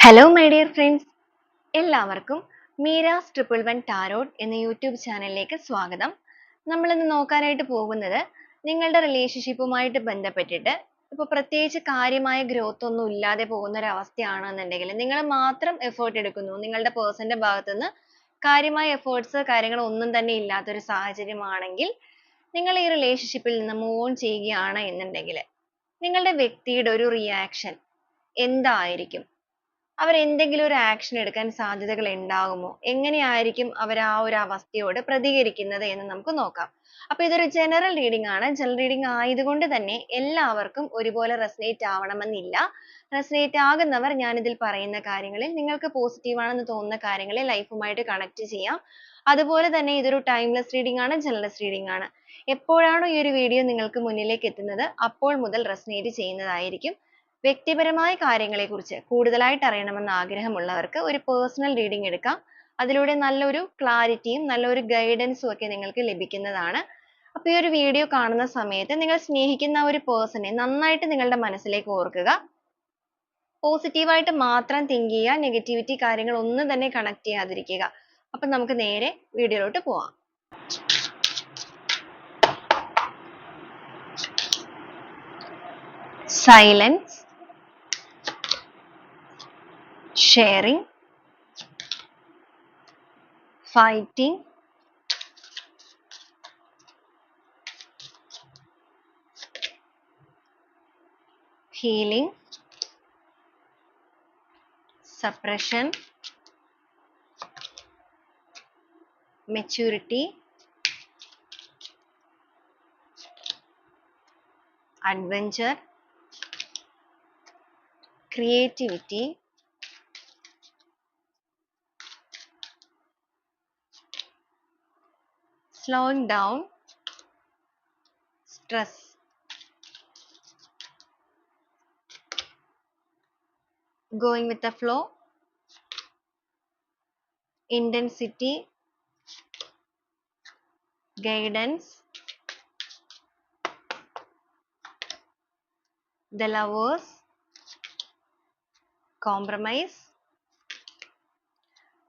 Hello my dear friends, എല്ലാവർക്കും Meera's triple one tarot എന്ന YouTube ചാനലിലേക്ക് സ്വാഗതം. നമ്മളിന്ന് നോക്കാനായിട്ട് പോകുന്നത് നിങ്ങളുടെ റിലേഷൻഷിപ്പുമായിട്ട് ബന്ധപ്പെട്ടിട്ട് ഇപ്പോൾ പ്രത്യേകിച്ച് കാര്യമായ ഗ്രോത്ത് ഒന്നും ഇല്ലാതെ പോകുന്ന ഒരു അവസ്ഥയാണെന്നുണ്ടെങ്കിൽ, നിങ്ങൾ മാത്രം എഫേർട്ട് എടുക്കുന്നു, നിങ്ങളുടെ പേഴ്സന്റെ ഭാഗത്തുനിന്ന് കാര്യമായ എഫേർട്സ് കാര്യങ്ങൾ ഒന്നും തന്നെ ഇല്ലാത്തൊരു സാഹചര്യമാണെങ്കിൽ, നിങ്ങൾ ഈ റിലേഷൻഷിപ്പിൽ നിന്ന് മൂവ് ഓൺ ചെയ്യുകയാണ് എന്നുണ്ടെങ്കിൽ നിങ്ങളുടെ വ്യക്തിയുടെ ഒരു റിയാക്ഷൻ എന്തായിരിക്കും? അവർ എന്തെങ്കിലും ഒരു ആക്ഷൻ എടുക്കാൻ സാധ്യതകൾ ഉണ്ടാകുമോ? എങ്ങനെയായിരിക്കും അവർ ആ ഒരു അവസ്ഥയോട് പ്രതികരിക്കുന്നത് എന്ന് നമുക്ക് നോക്കാം. അപ്പൊ ഇതൊരു ജനറൽ റീഡിംഗ് ആണ്. ജനറൽ റീഡിംഗ് ആയതുകൊണ്ട് തന്നെ എല്ലാവർക്കും ഒരുപോലെ റെസനേറ്റ് ആവണമെന്നില്ല. റെസനേറ്റ് ആകുന്നവർ ഞാൻ ഇതിൽ പറയുന്ന കാര്യങ്ങളിൽ നിങ്ങൾക്ക് പോസിറ്റീവ് ആണെന്ന് തോന്നുന്ന കാര്യങ്ങളെ ലൈഫുമായിട്ട് കണക്ട് ചെയ്യാം. അതുപോലെ തന്നെ ഇതൊരു ടൈംലെസ് റീഡിംഗ് ആണ്, ജനറൽസ് റീഡിംഗ് ആണ്. എപ്പോഴാണോ ഈ ഒരു വീഡിയോ നിങ്ങൾക്ക് മുന്നിലേക്ക് എത്തുന്നത് അപ്പോൾ മുതൽ റെസനേറ്റ് ചെയ്യുന്നതായിരിക്കും. വ്യക്തിപരമായ കാര്യങ്ങളെക്കുറിച്ച് കൂടുതലായിട്ട് അറിയണമെന്ന് ആഗ്രഹമുള്ളവർക്ക് ഒരു പേഴ്സണൽ റീഡിംഗ് എടുക്കാം. അതിലൂടെ നല്ലൊരു ക്ലാരിറ്റിയും നല്ലൊരു ഗൈഡൻസും ഒക്കെ നിങ്ങൾക്ക് ലഭിക്കുന്നതാണ്. അപ്പോൾ ഈ ഒരു വീഡിയോ കാണുന്ന സമയത്ത് നിങ്ങൾ സ്നേഹിക്കുന്ന ഒരു പേഴ്സണെ നന്നായിട്ട് നിങ്ങളുടെ മനസ്സിലേക്ക് ഓർക്കുക. പോസിറ്റീവായിട്ട് മാത്രം തിങ്ക് ചെയ്യുക, നെഗറ്റിവിറ്റി കാര്യങ്ങൾ ഒന്നും തന്നെ കണക്ട് ചെയ്യാതിരിക്കുക. അപ്പം നമുക്ക് നേരെ വീഡിയോയിലോട്ട് പോവാം. Silence, sharing, fighting, healing, suppression, maturity, adventure, creativity, slowing down, stress, going with the flow, intensity, guidance, the lovers, compromise,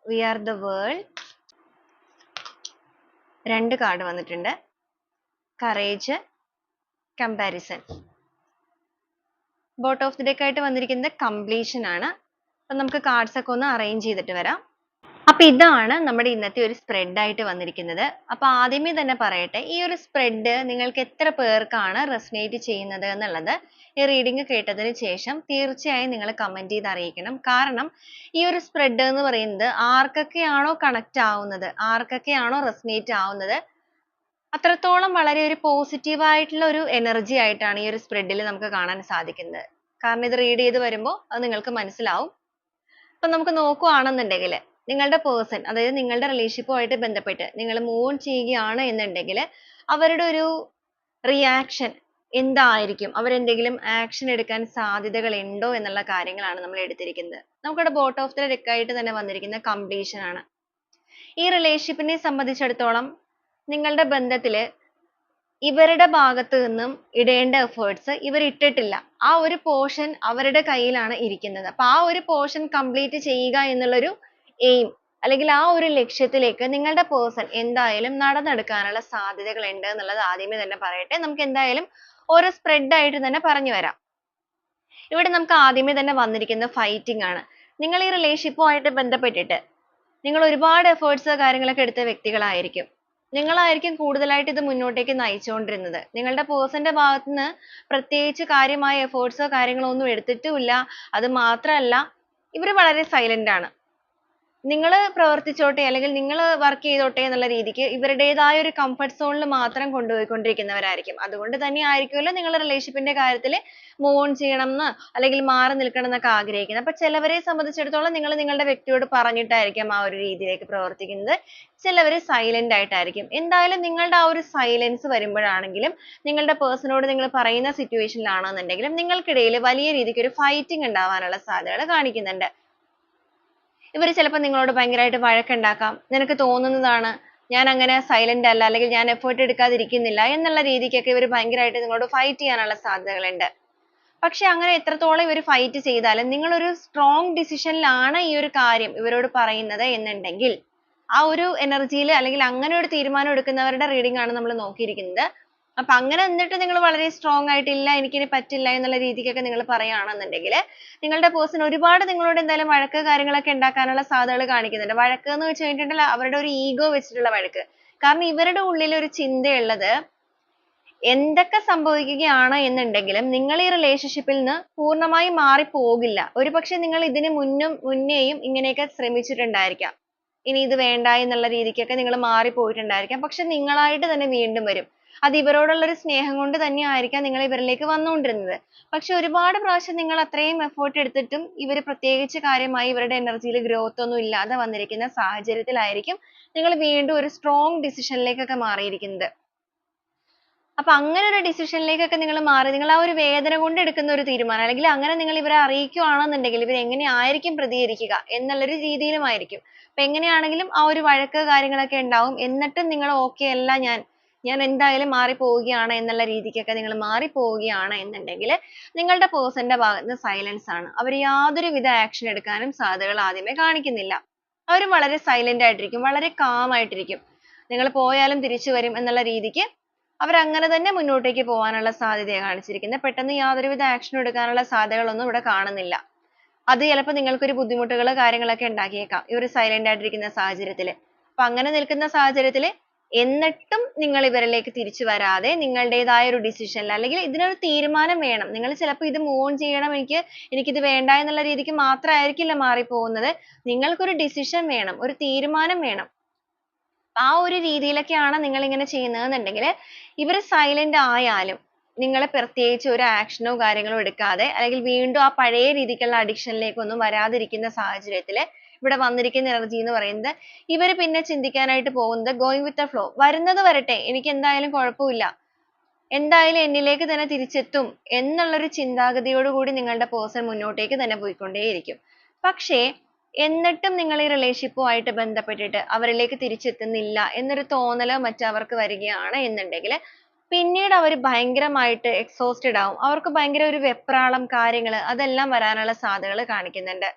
we are the world. രണ്ട് കാർഡ് വന്നിട്ടുണ്ട്. Courage, comparison. Bottom of the deck ആയിട്ട് വന്നിരിക്കുന്നത് completion ആണ്. അപ്പം നമുക്ക് cards ഒക്കെ ഒന്ന് arrange ചെയ്തിട്ട് വരാം. അപ്പൊ ഇതാണ് നമ്മുടെ ഇന്നത്തെ ഒരു സ്പ്രെഡ് ആയിട്ട് വന്നിരിക്കുന്നത്. അപ്പൊ ആദ്യമേ തന്നെ പറയട്ടെ, ഈ ഒരു സ്പ്രെഡ് നിങ്ങൾക്ക് എത്ര പേർക്കാണ് റെസനേറ്റ് ചെയ്യുന്നത് എന്നുള്ളത് ഈ റീഡിംഗ് കേട്ടതിന് ശേഷം തീർച്ചയായും നിങ്ങൾ കമന്റ് ചെയ്ത് അറിയിക്കണം. കാരണം ഈ ഒരു സ്പ്രെഡ് എന്ന് പറയുന്നത് ആർക്കൊക്കെയാണോ കണക്ട് ആവുന്നത്, ആർക്കൊക്കെയാണോ റെസനേറ്റ് ആവുന്നത്, അത്രത്തോളം വളരെ ഒരു പോസിറ്റീവ് ആയിട്ടുള്ള ഒരു എനർജി ആയിട്ടാണ് ഈ ഒരു സ്പ്രെഡിൽ നമുക്ക് കാണാൻ സാധിക്കുന്നത്. കാരണം ഇത് റീഡ് ചെയ്ത് വരുമ്പോൾ അത് നിങ്ങൾക്ക് മനസ്സിലാവും. അപ്പൊ നമുക്ക് നോക്കുകയാണെന്നുണ്ടെങ്കിൽ നിങ്ങളുടെ പേഴ്സൺ, അതായത് നിങ്ങളുടെ റിലേഷൻഷിപ്പുമായിട്ട് ബന്ധപ്പെട്ട് നിങ്ങൾ മൂവ് ഓൺ ചെയ്യുകയാണ് എന്നുണ്ടെങ്കിൽ അവരുടെ ഒരു റിയാക്ഷൻ എന്തായിരിക്കും, അവരെന്തെങ്കിലും ആക്ഷൻ എടുക്കാൻ സാധ്യതകൾ ഉണ്ടോ എന്നുള്ള കാര്യങ്ങളാണ് നമ്മൾ എടുത്തിരിക്കുന്നത്. നമുക്കിവിടെ ബോട്ടം ഓഫ് ദി ഡെക്ക് ആയിട്ട് തന്നെ വന്നിരിക്കുന്ന കംപ്ലീഷൻ ആണ്. ഈ റിലേഷൻഷിപ്പിനെ സംബന്ധിച്ചിടത്തോളം നിങ്ങളുടെ ബന്ധത്തില് ഇവരുടെ ഭാഗത്ത് നിന്നും ഇടേണ്ട എഫേർട്സ് ഇവർ ഇട്ടിട്ടില്ല. ആ ഒരു പോർഷൻ അവരുടെ കയ്യിലാണ് ഇരിക്കുന്നത്. അപ്പൊ ആ ഒരു പോർഷൻ കംപ്ലീറ്റ് ചെയ്യുക എന്നുള്ളൊരു എയിം അല്ലെങ്കിൽ ആ ഒരു ലക്ഷ്യത്തിലേക്ക് നിങ്ങളുടെ പേഴ്സൺ എന്തായാലും നടന്നെടുക്കാനുള്ള സാധ്യതകൾ ഉണ്ട് എന്നുള്ളത് ആദ്യമേ തന്നെ പറയട്ടെ. നമുക്ക് എന്തായാലും ഓരോ സ്പ്രെഡ് ആയിട്ട് തന്നെ പറഞ്ഞു വരാം. ഇവിടെ നമുക്ക് ആദ്യമേ തന്നെ വന്നിരിക്കുന്ന ഫൈറ്റിംഗ് ആണ്. നിങ്ങൾ ഈ റിലേഷൻഷിപ്പുമായിട്ട് ബന്ധപ്പെട്ടിട്ട് നിങ്ങൾ ഒരുപാട് എഫേർട്സ് കാര്യങ്ങളൊക്കെ എടുത്ത വ്യക്തികളായിരിക്കും. നിങ്ങളായിരിക്കും കൂടുതലായിട്ട് ഇത് മുന്നോട്ടേക്ക് നയിച്ചുകൊണ്ടിരുന്നത്. നിങ്ങളുടെ പേഴ്സന്റെ ഭാഗത്തുനിന്ന് പ്രത്യേകിച്ച് കാര്യമായ എഫേർട്സോ കാര്യങ്ങളോ ഒന്നും എടുത്തിട്ടുമില്ല. അത് മാത്രമല്ല, ഇവർ വളരെ സൈലന്റ് ആണ്. നിങ്ങൾ പ്രവർത്തിച്ചോട്ടെ അല്ലെങ്കിൽ നിങ്ങൾ വർക്ക് ചെയ്തോട്ടെ എന്നുള്ള രീതിക്ക് ഇവരുടേതായ ഒരു കംഫർട്ട് സോണിൽ മാത്രം കൊണ്ടുപോയിക്കൊണ്ടിരിക്കുന്നവരായിരിക്കും. അതുകൊണ്ട് തന്നെ ആയിരിക്കുമല്ലോ നിങ്ങൾ റിലേഷൻഷിപ്പിന്റെ കാര്യത്തിൽ മൂവ് ഓൺ ചെയ്യണം എന്ന് അല്ലെങ്കിൽ മാറി നിൽക്കണം എന്നൊക്കെ ആഗ്രഹിക്കുന്നത്. അപ്പൊ ചിലവരെ സംബന്ധിച്ചിടത്തോളം നിങ്ങൾ നിങ്ങളുടെ വ്യക്തിയോട് പറഞ്ഞിട്ടായിരിക്കും ആ ഒരു രീതിയിലേക്ക് പ്രവർത്തിക്കുന്നത്. ചിലവർ സൈലന്റ് ആയിട്ടായിരിക്കും. എന്തായാലും നിങ്ങളുടെ ആ ഒരു സൈലൻസ് വരുമ്പോഴാണെങ്കിലും നിങ്ങളുടെ പേഴ്സണോട് നിങ്ങൾ പറയുന്ന സിറ്റുവേഷനിലാണെന്നുണ്ടെങ്കിലും നിങ്ങൾക്കിടയിൽ വലിയ രീതിക്ക് ഒരു ഫൈറ്റിംഗ് ഉണ്ടാവാനുള്ള സാധ്യതകൾ കാണിക്കുന്നുണ്ട്. ഇവർ ചിലപ്പോൾ നിങ്ങളോട് ഭയങ്കരമായിട്ട് വഴക്കുണ്ടാക്കാം. നിനക്ക് തോന്നുന്നതാണ്, ഞാൻ അങ്ങനെ സൈലന്റ് അല്ല അല്ലെങ്കിൽ ഞാൻ എഫേർട്ട് എടുക്കാതിരിക്കുന്നില്ല എന്നുള്ള രീതിക്കൊക്കെ ഇവർ ഭയങ്കരമായിട്ട് നിങ്ങളോട് ഫൈറ്റ് ചെയ്യാനുള്ള സാധ്യതകളുണ്ട്. പക്ഷെ അങ്ങനെ എത്രത്തോളം ഇവർ ഫൈറ്റ് ചെയ്താലും നിങ്ങളൊരു സ്ട്രോങ് ഡിസിഷനിലാണ് ഈ ഒരു കാര്യം ഇവരോട് പറയുന്നത് എന്നുണ്ടെങ്കിൽ ആ ഒരു എനർജിയിൽ അല്ലെങ്കിൽ അങ്ങനെ ഒരു തീരുമാനം എടുക്കുന്നവരുടെ റീഡിംഗ് ആണ് നമ്മൾ നോക്കിയിരിക്കുന്നത്. അപ്പൊ അങ്ങനെ എന്നിട്ട് നിങ്ങൾ വളരെ സ്ട്രോങ് ആയിട്ടില്ല എനിക്കിനി പറ്റില്ല എന്നുള്ള രീതിക്കൊക്കെ നിങ്ങൾ പറയുകയാണെന്നുണ്ടെങ്കിൽ നിങ്ങളുടെ പേഴ്സൺ ഒരുപാട് നിങ്ങളോട് എന്തായാലും വഴക്ക് കാര്യങ്ങളൊക്കെ ഉണ്ടാക്കാനുള്ള സാധ്യതകൾ കാണിക്കുന്നുണ്ട്. വഴക്ക് എന്ന് വെച്ച് കഴിഞ്ഞിട്ടുണ്ടെങ്കിൽ അവരുടെ ഒരു ഈഗോ വെച്ചിട്ടുള്ള വഴക്ക്. കാരണം ഇവരുടെ ഉള്ളിൽ ഒരു ചിന്തയുള്ളത് എന്തൊക്കെ സംഭവിക്കുകയാണ് എന്നുണ്ടെങ്കിലും നിങ്ങൾ ഈ റിലേഷൻഷിപ്പിൽ നിന്ന് പൂർണ്ണമായും മാറിപ്പോകില്ല. ഒരുപക്ഷെ നിങ്ങൾ ഇതിന് മുന്നേയും ഇങ്ങനെയൊക്കെ ശ്രമിച്ചിട്ടുണ്ടായിരിക്കാം. ഇനി ഇത് വേണ്ട എന്നുള്ള രീതിക്കൊക്കെ നിങ്ങൾ മാറിപ്പോയിട്ടുണ്ടായിരിക്കാം. പക്ഷെ നിങ്ങളായിട്ട് തന്നെ വീണ്ടും വരും. അത് ഇവരോടുള്ള ഒരു സ്നേഹം കൊണ്ട് തന്നെ ആയിരിക്കാം നിങ്ങൾ ഇവരിലേക്ക് വന്നുകൊണ്ടിരുന്നത്. പക്ഷെ ഒരുപാട് പ്രാവശ്യം നിങ്ങൾ അത്രയും എഫേർട്ട് എടുത്തിട്ടും ഇവർ പ്രത്യേകിച്ച് കാര്യമായി ഇവരുടെ എനർജിയിൽ ഗ്രോത്ത് ഒന്നും ഇല്ലാതെ വന്നിരിക്കുന്ന സാഹചര്യത്തിലായിരിക്കും നിങ്ങൾ വീണ്ടും ഒരു സ്ട്രോങ് ഡിസിഷനിലേക്കൊക്കെ മാറിയിരിക്കുന്നത്. അപ്പൊ അങ്ങനെ ഒരു ഡിസിഷനിലേക്കൊക്കെ നിങ്ങൾ മാറി നിങ്ങൾ ആ ഒരു വേദന കൊണ്ട് എടുക്കുന്ന ഒരു തീരുമാനം അല്ലെങ്കിൽ അങ്ങനെ നിങ്ങൾ ഇവരെ അറിയിക്കുകയാണെന്നുണ്ടെങ്കിൽ ഇവർ എങ്ങനെയായിരിക്കും പ്രതികരിക്കുക എന്നുള്ളൊരു രീതിയിലുമായിരിക്കും. അപ്പൊ എങ്ങനെയാണെങ്കിലും ആ ഒരു വഴക്ക് കാര്യങ്ങളൊക്കെ ഉണ്ടാവും. എന്നിട്ടും നിങ്ങൾ ഓക്കെ അല്ല ഞാൻ എന്തായാലും മാറിപ്പോവുകയാണ് എന്നുള്ള രീതിക്കൊക്കെ നിങ്ങൾ മാറിപ്പോവുകയാണ് എന്നുണ്ടെങ്കിൽ നിങ്ങളുടെ പേഴ്സന്റെ ഭാഗത്ത് നിന്ന് സൈലൻസ് ആണ്. അവർ യാതൊരുവിധ ആക്ഷൻ എടുക്കാനും സാധ്യതകൾ ആദ്യമേ കാണിക്കുന്നില്ല. അവർ വളരെ സൈലന്റ് ആയിട്ടിരിക്കും, വളരെ കാം ആയിട്ടിരിക്കും. നിങ്ങൾ പോയാലും തിരിച്ചു വരും എന്നുള്ള രീതിക്ക് അവർ അങ്ങനെ തന്നെ മുന്നോട്ടേക്ക് പോകാനുള്ള സാധ്യതയാണ് കാണിച്ചിരിക്കുന്നത്. പെട്ടെന്ന് യാതൊരുവിധ ആക്ഷൻ എടുക്കാനുള്ള സാധ്യതകളൊന്നും ഇവിടെ കാണുന്നില്ല. അത് ചിലപ്പോൾ നിങ്ങൾക്കൊരു ബുദ്ധിമുട്ടുകൾ കാര്യങ്ങളൊക്കെ ഉണ്ടാക്കിയേക്കാം ഈ ഒരു സൈലന്റ് ആയിട്ടിരിക്കുന്ന സാഹചര്യത്തിൽ. അപ്പൊ അങ്ങനെ നിൽക്കുന്ന സാഹചര്യത്തിൽ എന്നിട്ടും നിങ്ങൾ ഇവരിലേക്ക് തിരിച്ചു വരാതെ നിങ്ങളുടേതായ ഒരു ഡിസിഷനിൽ അല്ലെങ്കിൽ ഇതിനൊരു തീരുമാനം വേണം. നിങ്ങൾ ചിലപ്പോൾ ഇത് മൂവ് ഓൺ ചെയ്യണം, എനിക്കിത് വേണ്ട എന്നുള്ള രീതിക്ക് മാത്രമായിരിക്കില്ല മാറിപ്പോകുന്നത്. നിങ്ങൾക്കൊരു ഡിസിഷൻ വേണം, ഒരു തീരുമാനം വേണം. ആ ഒരു രീതിയിലൊക്കെയാണ് നിങ്ങൾ ഇങ്ങനെ ചെയ്യുന്നതെന്നുണ്ടെങ്കിൽ ഇവർ സൈലന്റ് ആയാലും നിങ്ങൾ പ്രത്യേകിച്ച് ഒരു ആക്ഷനോ കാര്യങ്ങളോ എടുക്കാതെ അല്ലെങ്കിൽ വീണ്ടും ആ പഴയ രീതിക്കുള്ള അഡിക്ഷനിലേക്കൊന്നും വരാതിരിക്കുന്ന സാഹചര്യത്തിൽ ഇവിടെ വന്നിരിക്കുന്ന എനർജി എന്ന് പറയുന്നത് ഇവർ പിന്നെ ചിന്തിക്കാനായിട്ട് പോകുന്നത് ഗോയിങ് വിത്ത് ദ ഫ്ലോ. വരുന്നത് വരട്ടെ, എനിക്ക് എന്തായാലും കുഴപ്പമില്ല, എന്തായാലും എന്നിലേക്ക് തന്നെ തിരിച്ചെത്തും എന്നുള്ളൊരു ചിന്താഗതിയോടുകൂടി നിങ്ങളുടെ പേഴ്സൺ മുന്നോട്ടേക്ക് തന്നെ പോയിക്കൊണ്ടേയിരിക്കും. പക്ഷേ എന്നിട്ടും നിങ്ങൾ ഈ റിലേഷൻഷിപ്പുമായിട്ട് ബന്ധപ്പെട്ടിട്ട് അവരിലേക്ക് തിരിച്ചെത്തുന്നില്ല എന്നൊരു തോന്നലോ മറ്റോ അവർക്ക് വരികയാണ് എന്നുണ്ടെങ്കിൽ പിന്നീട് അവർ ഭയങ്കരമായിട്ട് എക്സോസ്റ്റഡ് ആവും. അവർക്ക് ഭയങ്കര ഒരു വെപ്രാളം കാര്യങ്ങൾ അതെല്ലാം വരാനുള്ള സാധ്യതകൾ കാണിക്കുന്നുണ്ട്.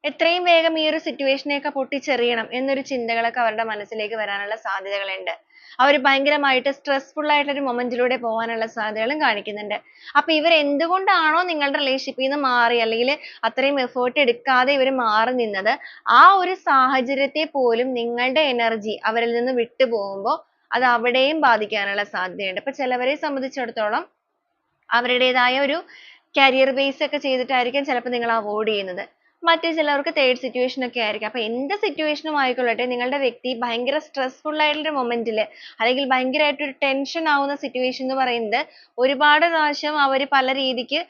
എത്രയും വേഗം ഈ ഒരു സിറ്റുവേഷനെയൊക്കെ പൊട്ടിച്ചെറിയണം എന്നൊരു ചിന്തകളൊക്കെ അവരുടെ മനസ്സിലേക്ക് വരാനുള്ള സാധ്യതകളുണ്ട്. അവർ ഭയങ്കരമായിട്ട് സ്ട്രെസ്ഫുൾ ആയിട്ടുള്ള ഒരു മൊമെന്റിലൂടെ പോകാനുള്ള സാധ്യതകളും കാണിക്കുന്നുണ്ട്. അപ്പൊ ഇവർ എന്തുകൊണ്ടാണോ നിങ്ങളുടെ റിലേഷൻഷിപ്പിൽ നിന്ന് മാറി അല്ലെങ്കിൽ അത്രയും എഫേർട്ട് എടുക്കാതെ ഇവർ മാറി നിന്നത്, ആ ഒരു സാഹചര്യത്തെ പോലും നിങ്ങളുടെ എനർജി അവരിൽ നിന്ന് വിട്ടു പോകുമ്പോൾ അത് അവിടെയും ബാധിക്കാനുള്ള സാധ്യതയുണ്ട്. ഇപ്പൊ ചിലവരെ സംബന്ധിച്ചിടത്തോളം അവരുടേതായ ഒരു കരിയർ ബേസ് ഒക്കെ ചെയ്തിട്ടായിരിക്കും ചിലപ്പോൾ നിങ്ങൾ അവോയ്ഡ് ചെയ്യുന്നത്. മറ്റു ചിലർക്ക് തേർഡ് സിറ്റുവേഷൻ ഒക്കെ ആയിരിക്കും. അപ്പൊ എന്ത് സിറ്റുവേഷനും ആയിക്കൊള്ളട്ടെ, നിങ്ങളുടെ വ്യക്തി ഭയങ്കര സ്ട്രെസ്ഫുൾ ആയിട്ടുള്ള മൊമെന്റിൽ അല്ലെങ്കിൽ ഭയങ്കരമായിട്ട് ഒരു ടെൻഷൻ ആവുന്ന സിറ്റുവേഷൻ എന്ന് പറയുന്നത് ഒരുപാട് പ്രാവശ്യം അവർ പല രീതിക്ക്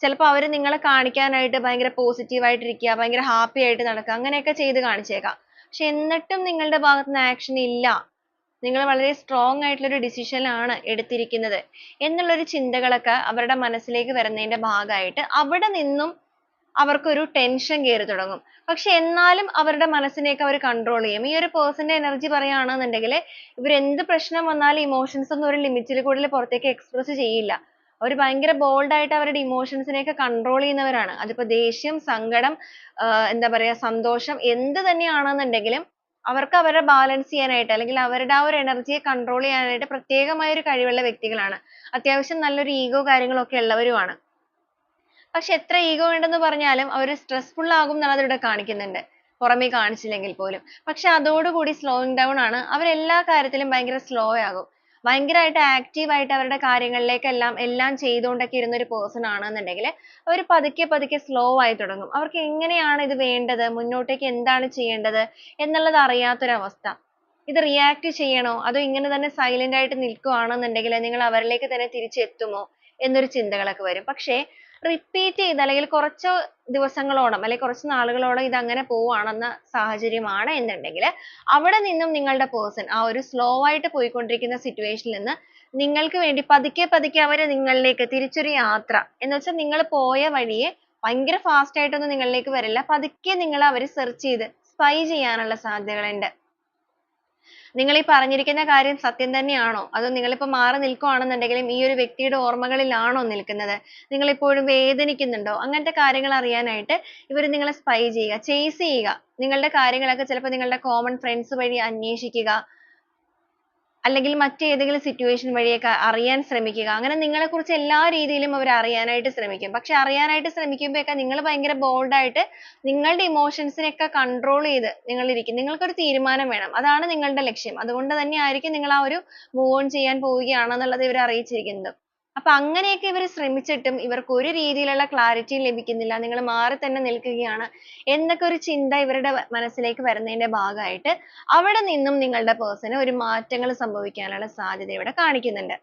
ചിലപ്പോൾ അവർ നിങ്ങളെ കാണിക്കാനായിട്ട് ഭയങ്കര പോസിറ്റീവ് ആയിട്ടിരിക്കുക, ഭയങ്കര ഹാപ്പി ആയിട്ട് നടക്കുക, അങ്ങനെയൊക്കെ ചെയ്ത് കാണിച്ചേക്കാം. പക്ഷെ എന്നിട്ടും നിങ്ങളുടെ ഭാഗത്ത് നിന്ന് ആക്ഷൻ ഇല്ല, നിങ്ങൾ വളരെ സ്ട്രോങ് ആയിട്ടുള്ള ഒരു ഡിസിഷനാണ് എടുത്തിരിക്കുന്നത് എന്നുള്ളൊരു ചിന്തകളൊക്കെ അവരുടെ മനസ്സിലേക്ക് വരുന്നതിന്റെ ഭാഗമായിട്ട് അവിടെ നിന്നും അവർക്കൊരു ടെൻഷൻ കയറി തുടങ്ങും. പക്ഷെ എന്നാലും അവരുടെ മനസ്സിനെയൊക്കെ അവർ കൺട്രോൾ ചെയ്യും. ഈ ഒരു പേഴ്സന്റെ എനർജി പറയുകയാണെന്നുണ്ടെങ്കിൽ ഇവർ എന്ത് പ്രശ്നം വന്നാലും ഇമോഷൻസ് ഒന്നും ഒരു ലിമിറ്റിൽ കൂടുതൽ പുറത്തേക്ക് എക്സ്പ്രസ് ചെയ്യില്ല. അവർ ഭയങ്കര ബോൾഡ് ആയിട്ട് അവരുടെ ഇമോഷൻസിനെയൊക്കെ കൺട്രോൾ ചെയ്യുന്നവരാണ്. അതിപ്പോ ദേഷ്യം, സങ്കടം, എന്താ പറയാ, സന്തോഷം എന്ത് തന്നെയാണെന്നുണ്ടെങ്കിലും അവർക്ക് അവരെ ബാലൻസ് ചെയ്യാനായിട്ട് അല്ലെങ്കിൽ അവരുടെ ആ ഒരു എനർജിയെ കൺട്രോൾ ചെയ്യാനായിട്ട് പ്രത്യേകമായ ഒരു കഴിവുള്ള വ്യക്തികളാണ്. അത്യാവശ്യം നല്ലൊരു ഈഗോ കാര്യങ്ങളൊക്കെ ഉള്ളവരുമാണ്. പക്ഷെ എത്ര ഈഗോ ഉണ്ടെന്ന് പറഞ്ഞാലും അവർ സ്ട്രെസ്ഫുൾ ആകും എന്നുള്ളത് ഇവിടെ കാണിക്കുന്നുണ്ട്, പുറമേ കാണിച്ചില്ലെങ്കിൽ പോലും. പക്ഷെ അതോടുകൂടി സ്ലോയിങ് ഡൗൺ ആണ്. അവർ എല്ലാ കാര്യത്തിലും ഭയങ്കര സ്ലോ ആകും. ഭയങ്കരമായിട്ട് ആക്റ്റീവ് ആയിട്ട് അവരുടെ കാര്യങ്ങളിലേക്കെല്ലാം എല്ലാം ചെയ്തുകൊണ്ടൊക്കെ ഇരുന്ന ഒരു പേഴ്സൺ ആണെന്നുണ്ടെങ്കിൽ അവർ പതുക്കെ പതുക്കെ സ്ലോ ആയി തുടങ്ങും. അവർക്ക് എങ്ങനെയാണ് ഇത് വേണ്ടത്, മുന്നോട്ടേക്ക് എന്താണ് ചെയ്യേണ്ടത് എന്നുള്ളത് അറിയാത്തൊരവസ്ഥ. ഇത് റിയാക്ട് ചെയ്യണോ അതോ ഇങ്ങനെ തന്നെ സൈലന്റ് ആയിട്ട് നിൽക്കുകയാണെന്നുണ്ടെങ്കിൽ നിങ്ങൾ അവരിലേക്ക് തന്നെ തിരിച്ചെത്തുമോ എന്നൊരു ചിന്തകളൊക്കെ വരും. പക്ഷേ റിപ്പീറ്റ് ചെയ്ത് അല്ലെങ്കിൽ കുറച്ച് ദിവസങ്ങളോളം അല്ലെങ്കിൽ കുറച്ച് നാളുകളോളം ഇത് അങ്ങനെ പോവുകയാണെന്ന സാഹചര്യമാണ് എന്നുണ്ടെങ്കിൽ അവിടെ നിന്നും നിങ്ങളുടെ പേഴ്സൺ ആ ഒരു സ്ലോ ആയിട്ട് പോയിക്കൊണ്ടിരിക്കുന്ന സിറ്റുവേഷനിൽ നിന്ന് നിങ്ങൾക്ക് വേണ്ടി പതുക്കെ പതുക്കെ അവർ നിങ്ങളിലേക്ക് തിരിച്ചൊരു യാത്ര എന്ന് വെച്ചാൽ നിങ്ങൾ പോയ വഴിയെ ഭയങ്കര ഫാസ്റ്റ് ആയിട്ടൊന്നും നിങ്ങളിലേക്ക് വരില്ല, പതുക്കെ നിങ്ങൾ അവർ സെർച്ച് ചെയ്ത് സ്പൈ ചെയ്യാനുള്ള സാധ്യതകളുണ്ട്. നിങ്ങൾ ഈ പറഞ്ഞിരിക്കുന്ന കാര്യം സത്യം തന്നെയാണോ? അതോ നിങ്ങളിപ്പോ മാറി നിൽക്കുകയാണെന്നുണ്ടെങ്കിലും ഈ ഒരു വ്യക്തിയുടെ ഓർമ്മകളിലാണോ നിൽക്കുന്നത്? നിങ്ങൾ ഇപ്പോഴും വേദനിക്കുന്നുണ്ടോ? അങ്ങനത്തെ കാര്യങ്ങൾ അറിയാനായിട്ട് ഇവർ നിങ്ങളെ സ്പൈ ചെയ്യുക, ചേസ് ചെയ്യുക. നിങ്ങളുടെ കാര്യങ്ങളൊക്കെ ചിലപ്പോൾ നിങ്ങളുടെ കോമൺ ഫ്രണ്ട്സ് വഴി അന്വേഷിക്കുക, അല്ലെങ്കിൽ മറ്റേതെങ്കിലും സിറ്റുവേഷൻ വഴിയൊക്കെ അറിയാൻ ശ്രമിക്കുക. അങ്ങനെ നിങ്ങളെക്കുറിച്ച് എല്ലാ രീതിയിലും അവർ അറിയാനായിട്ട് ശ്രമിക്കും. പക്ഷെ അറിയാനായിട്ട് ശ്രമിക്കുമ്പോഴൊക്കെ നിങ്ങൾ ഭയങ്കര bold ആയിട്ട് നിങ്ങളുടെ ഇമോഷൻസിനെയൊക്കെ കൺട്രോൾ ചെയ്ത് നിങ്ങൾ ഇരിക്കും. നിങ്ങൾക്കൊരു തീരുമാനം വേണം. അതാണ് നിങ്ങളുടെ ലക്ഷ്യം. അതുകൊണ്ട് തന്നെ ആയിരിക്കും നിങ്ങൾ ആ ഒരു മൂവ് ഓൺ ചെയ്യാൻ പോവുകയാണെന്നുള്ളത് ഇവർ അറിയിച്ചിരിക്കുന്നത്. അപ്പൊ അങ്ങനെയൊക്കെ ഇവർ ശ്രമിച്ചിട്ടും ഇവർക്ക് ഒരു രീതിയിലുള്ള ക്ലാരിറ്റിയും ലഭിക്കുന്നില്ല. നിങ്ങൾ മാറി തന്നെ നിൽക്കുകയാണ് എന്നൊക്കെ ഒരു ചിന്ത ഇവരുടെ മനസ്സിലേക്ക് വരുന്നതിന്റെ ഭാഗമായിട്ട് അവിടെ നിന്നും നിങ്ങളുടെ പേഴ്സണ് ഒരു മാറ്റങ്ങൾ സംഭവിക്കാനുള്ള സാധ്യത ഇവിടെ കാണിക്കുന്നുണ്ട്.